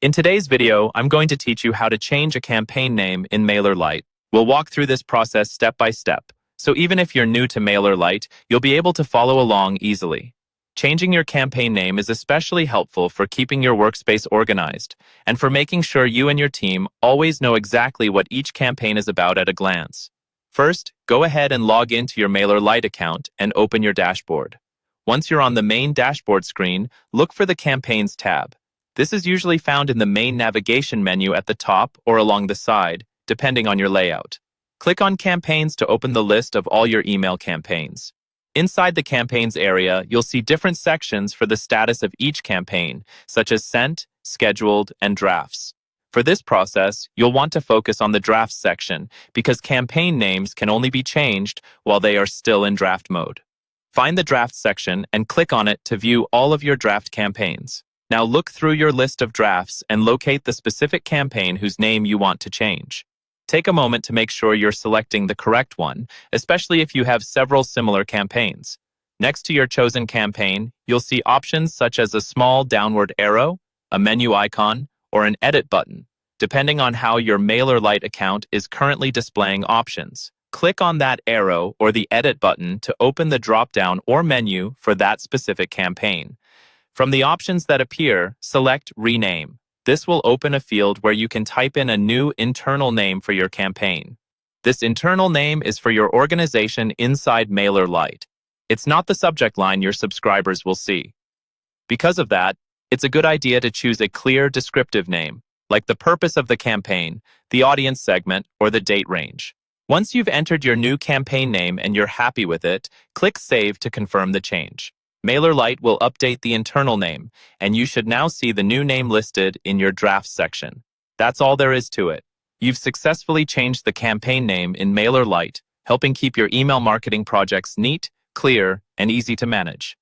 In today's video, I'm going to teach you how to change a campaign name in Mailerlite. We'll walk through this process step by step, so even if you're new to Mailerlite, you'll be able to follow along easily. Changing your campaign name is especially helpful for keeping your workspace organized and for making sure you and your team always know exactly what each campaign is about at a glance. First, go ahead and log into your Mailerlite account and open your dashboard. Once you're on the main dashboard screen, look for the Campaigns tab. This is usually found in the main navigation menu at the top or along the side, depending on your layout. Click on Campaigns to open the list of all your email campaigns. Inside the Campaigns area, you'll see different sections for the status of each campaign, such as Sent, Scheduled, and Drafts. For this process, you'll want to focus on the Drafts section because campaign names can only be changed while they are still in draft mode. Find the Drafts section and click on it to view all of your draft campaigns. Now look through your list of drafts and locate the specific campaign whose name you want to change. Take a moment to make sure you're selecting the correct one, especially if you have several similar campaigns. Next to your chosen campaign, you'll see options such as a small downward arrow, a menu icon, or an edit button, depending on how your Mailerlite account is currently displaying options. Click on that arrow or the edit button to open the drop-down or menu for that specific campaign. From the options that appear, select Rename. This will open a field where you can type in a new internal name for your campaign. This internal name is for your organization inside Mailerlite. It's not the subject line your subscribers will see. Because of that, it's a good idea to choose a clear, descriptive name, like the purpose of the campaign, the audience segment, or the date range. Once you've entered your new campaign name and you're happy with it, click Save to confirm the change. Mailerlite will update the internal name, and you should now see the new name listed in your Drafts section. That's all there is to it. You've successfully changed the campaign name in Mailerlite, helping keep your email marketing projects neat, clear, and easy to manage.